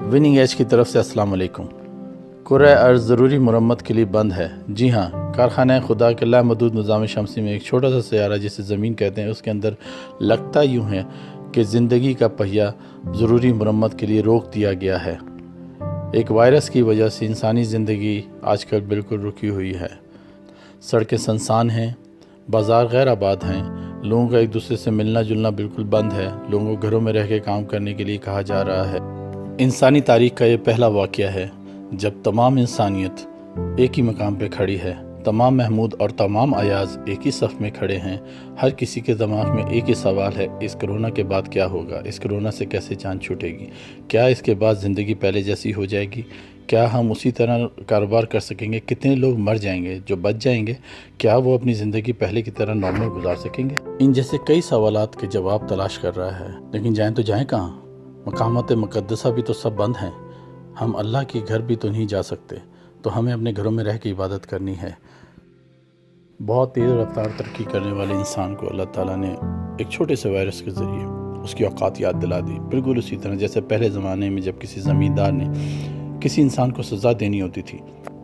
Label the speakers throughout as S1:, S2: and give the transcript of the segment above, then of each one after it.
S1: Winning age کی طرف سے السلام علیکم۔ کرۂ ارض ضروری مرمت کے لیے بند ہے۔ جی ہاں، کارخانہ خدا کے لامحدود نظام شمسی میں ایک چھوٹا سا سیارہ جسے زمین کہتے ہیں، اس کے اندر لگتا یوں ہے کہ زندگی کا پہیہ ضروری مرمت کے لیے روک دیا گیا ہے۔ ایک وائرس کی وجہ سے انسانی زندگی آج کل بالکل رکی ہوئی ہے۔ سڑکیں سنسان ہیں، بازار غیر آباد ہیں، لوگوں کا ایک دوسرے سے ملنا جلنا بالکل بند ہے، لوگوں کو گھروں میں رہ کے کام کرنے کے لیے کہا جا رہا ہے۔ انسانی تاریخ کا یہ پہلا واقعہ ہے جب تمام انسانیت ایک ہی مقام پہ کھڑی ہے، تمام محمود اور تمام ایاز ایک ہی صف میں کھڑے ہیں۔ ہر کسی کے دماغ میں ایک ہی سوال ہے، اس کرونا کے بعد کیا ہوگا؟ اس کرونا سے کیسے جان چھوٹے گی؟ کیا اس کے بعد زندگی پہلے جیسی ہو جائے گی؟ کیا ہم اسی طرح کاروبار کر سکیں گے؟ کتنے لوگ مر جائیں گے؟ جو بچ جائیں گے کیا وہ اپنی زندگی پہلے کی طرح نارمل گزار سکیں گے؟ ان جیسے کئی سوالات کے جواب تلاش کر رہا ہے، لیکن جائیں تو جائیں کہاں؟ مقامات مقدسہ بھی تو سب بند ہیں، ہم اللہ کے گھر بھی تو نہیں جا سکتے، تو ہمیں اپنے گھروں میں رہ کے عبادت کرنی ہے۔ بہت تیز رفتار ترقی کرنے والے انسان کو اللہ تعالیٰ نے ایک چھوٹے سے وائرس کے ذریعے اس کی اوقات یاد دلا دی، بالکل اسی طرح جیسے پہلے زمانے میں جب کسی زمیندار نے کسی انسان کو سزا دینی ہوتی تھی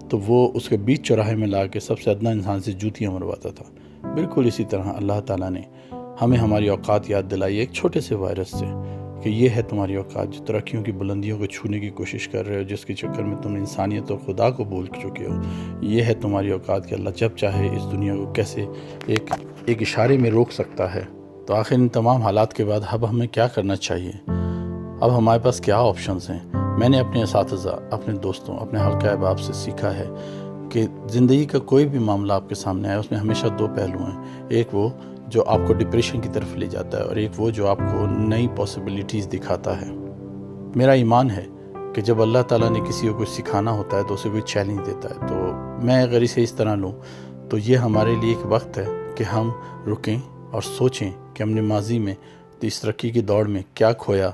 S1: تو وہ اس کے بیچ چوراہے میں لا کے سب سے ادنا انسان سے جوتیاں مرواتا تھا۔ بالکل اسی طرح اللہ تعالیٰ نے ہمیں ہماری اوقات یاد دلائی ایک چھوٹے سے وائرس سے، کہ یہ ہے تمہاری اوقات جو ترقیوں کی بلندیوں کو چھونے کی کوشش کر رہے ہو، جس کے چکر میں تم انسانیت اور خدا کو بھول چکے ہو۔ یہ ہے تمہاری اوقات کہ اللہ جب چاہے اس دنیا کو کیسے ایک اشارے میں روک سکتا ہے۔ تو آخر ان تمام حالات کے بعد اب ہمیں کیا کرنا چاہیے؟ اب ہمارے پاس کیا آپشنز ہیں؟ میں نے اپنے اساتذہ، اپنے دوستوں، اپنے حلقہ احباب سے سیکھا ہے کہ زندگی کا کوئی بھی معاملہ آپ کے سامنے آئے اس میں ہمیشہ دو پہلو ہیں، ایک وہ جو آپ کو ڈپریشن کی طرف لے جاتا ہے اور ایک وہ جو آپ کو نئی پاسبلٹیز دکھاتا ہے۔ میرا ایمان ہے کہ جب اللہ تعالیٰ نے کسی کو کچھ سکھانا ہوتا ہے تو اسے کوئی چیلنج دیتا ہے، تو میں اگر اسے اس طرح لوں تو یہ ہمارے لیے ایک وقت ہے کہ ہم رکیں اور سوچیں کہ ہم نے ماضی میں اس ترقی کی دوڑ میں کیا کھویا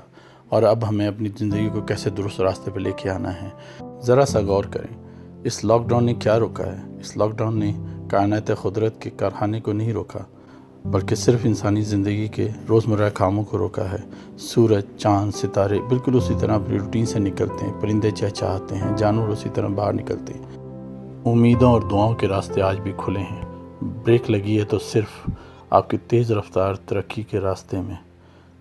S1: اور اب ہمیں اپنی زندگی کو کیسے درست راستے پہ لے کے آنا ہے۔ ذرا سا غور کریں، اس لاک ڈاؤن نے کیا روکا ہے؟ اس لاک ڈاؤن نے کائنات قدرت کے کارخانے کو نہیں روکا، بلکہ صرف انسانی زندگی کے روزمرہ کاموں کو روکا ہے۔ سورج، چاند، ستارے بالکل اسی طرح اپنی روٹین سے نکلتے ہیں، پرندے چہچہاتے ہیں، جانور اسی طرح باہر نکلتے ہیں۔ امیدوں اور دعاؤں کے راستے آج بھی کھلے ہیں۔ بریک لگی ہے تو صرف آپ کی تیز رفتار ترقی کے راستے میں۔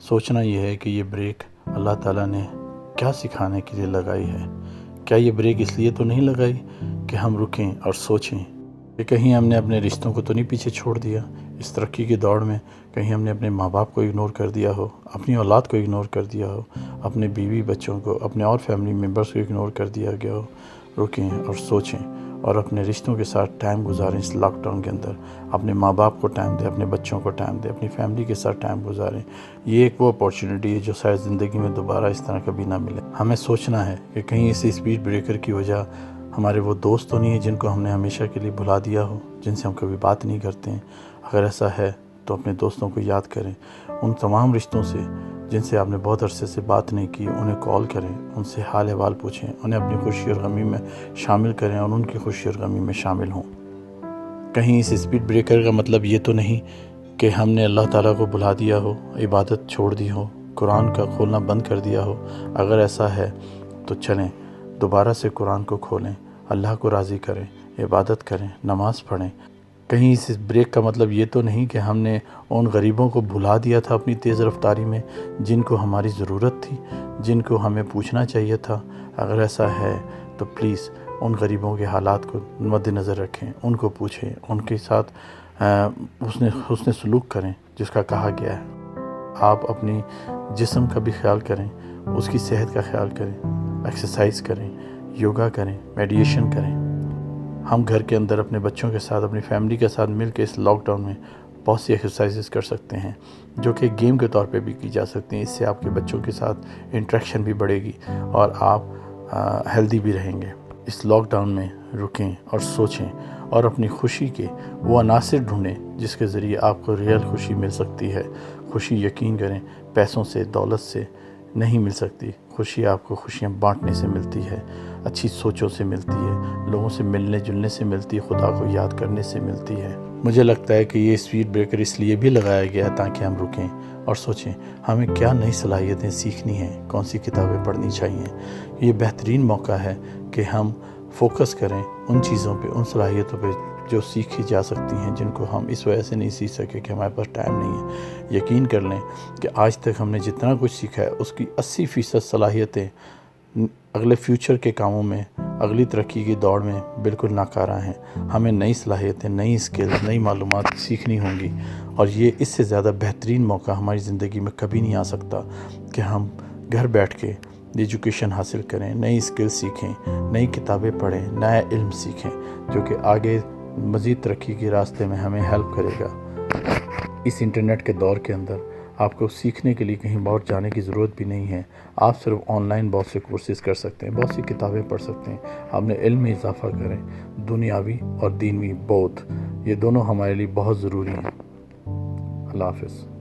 S1: سوچنا یہ ہے کہ یہ بریک اللہ تعالیٰ نے کیا سکھانے کے لیے لگائی ہے؟ کیا یہ بریک اس لیے تو نہیں لگائی کہ ہم رکیں اور سوچیں کہ کہیں ہم نے اپنے رشتوں کو تو نہیں پیچھے چھوڑ دیا اس ترقی کی دوڑ میں؟ کہیں ہم نے اپنے ماں باپ کو اگنور کر دیا ہو، اپنی اولاد کو اگنور کر دیا ہو، اپنے بیوی بچوں کو، اپنے اور فیملی ممبرز کو اگنور کر دیا گیا ہو؟ رکیں اور سوچیں اور اپنے رشتوں کے ساتھ ٹائم گزاریں۔ اس لاک ڈاؤن کے اندر اپنے ماں باپ کو ٹائم دیں، اپنے بچوں کو ٹائم دیں، اپنی فیملی کے ساتھ ٹائم گزاریں۔ یہ ایک وہ اپارچونٹی ہے جو شاید زندگی میں دوبارہ اس طرح کبھی نہ ملے۔ ہمیں سوچنا ہے کہ کہیں اس اسپیڈ بریکر کی وجہ ہمارے وہ دوست تو نہیں ہیں جن کو ہم نے ہمیشہ کے لیے بھلا دیا ہو، جن سے ہم کبھی بات نہیں کرتے ہیں۔ اگر ایسا ہے تو اپنے دوستوں کو یاد کریں، ان تمام رشتوں سے جن سے آپ نے بہت عرصے سے بات نہیں کی انہیں کال کریں، ان سے حال احوال پوچھیں، انہیں اپنی خوشی اور غمی میں شامل کریں اور ان کی خوشی اور غمی میں شامل ہوں۔ کہیں اس اسپیڈ بریکر کا مطلب یہ تو نہیں کہ ہم نے اللہ تعالیٰ کو بھلا دیا ہو، عبادت چھوڑ دی ہو، قرآن کا کھولنا بند کر دیا ہو۔ اگر ایسا ہے تو چلیں دوبارہ سے قرآن کو کھولیں، اللہ کو راضی کریں، عبادت کریں، نماز پڑھیں۔ کہیں اس بریک کا مطلب یہ تو نہیں کہ ہم نے ان غریبوں کو بھلا دیا تھا اپنی تیز رفتاری میں جن کو ہماری ضرورت تھی، جن کو ہمیں پوچھنا چاہیے تھا۔ اگر ایسا ہے تو پلیز ان غریبوں کے حالات کو مد نظر رکھیں، ان کو پوچھیں، ان کے ساتھ حسن سلوک کریں جس کا کہا گیا ہے۔ آپ اپنی جسم کا بھی خیال کریں، اس کی صحت کا خیال کریں، ایکسرسائز کریں، یوگا کریں، میڈیٹیشن کریں۔ ہم گھر کے اندر اپنے بچوں کے ساتھ، اپنی فیملی کے ساتھ مل کے اس لاک ڈاؤن میں بہت سی ایکسرسائزز کر سکتے ہیں جو کہ گیم کے طور پہ بھی کی جا سکتی ہیں۔ اس سے آپ کے بچوں کے ساتھ انٹریکشن بھی بڑھے گی اور آپ ہیلدی بھی رہیں گے۔ اس لاک ڈاؤن میں رکیں اور سوچیں اور اپنی خوشی کے وہ عناصر ڈھونڈیں جس کے ذریعے آپ کو ریئل خوشی مل سکتی ہے۔ خوشی یقین کریں پیسوں سے، دولت سے نہیں مل سکتی۔ خوشی آپ کو خوشیاں بانٹنے سے ملتی ہے، اچھی سوچوں سے ملتی ہے، لوگوں سے ملنے جلنے سے ملتی ہے، خدا کو یاد کرنے سے ملتی ہے۔ مجھے لگتا ہے کہ یہ اسپیڈ بریکر اس لیے بھی لگایا گیا ہے تاکہ ہم رکیں اور سوچیں ہمیں کیا نئی صلاحیتیں سیکھنی ہیں، کون سی کتابیں پڑھنی چاہیے۔ یہ بہترین موقع ہے کہ ہم فوکس کریں ان چیزوں پہ، ان صلاحیتوں پہ جو سیکھی جا سکتی ہیں، جن کو ہم اس وجہ سے نہیں سیکھ سکے کہ ہمارے پاس ٹائم نہیں ہے۔ یقین کر لیں کہ آج تک ہم نے جتنا کچھ سیکھا ہے اس کی 80% صلاحیتیں اگلے فیوچر کے کاموں میں، اگلی ترقی کی دوڑ میں بالکل ناکارہ ہیں۔ ہمیں نئی صلاحیتیں، نئی اسکلز، نئی معلومات سیکھنی ہوں گی، اور یہ اس سے زیادہ بہترین موقع ہماری زندگی میں کبھی نہیں آ سکتا کہ ہم گھر بیٹھ کے ایجوکیشن حاصل کریں، نئی اسکل سیکھیں، نئی کتابیں پڑھیں، نیا علم سیکھیں، جو کہ آگے مزید ترقی کے راستے میں ہمیں ہیلپ کرے گا۔ اس انٹرنیٹ کے دور کے اندر آپ کو سیکھنے کے لیے کہیں باہر جانے کی ضرورت بھی نہیں ہے۔ آپ صرف آن لائن بہت سے کورسز کر سکتے ہیں، بہت سی کتابیں پڑھ سکتے ہیں، اپنے علم میں اضافہ کریں، دنیاوی اور دینوی بوتھ، یہ دونوں ہمارے لیے بہت ضروری ہیں۔ اللہ حافظ۔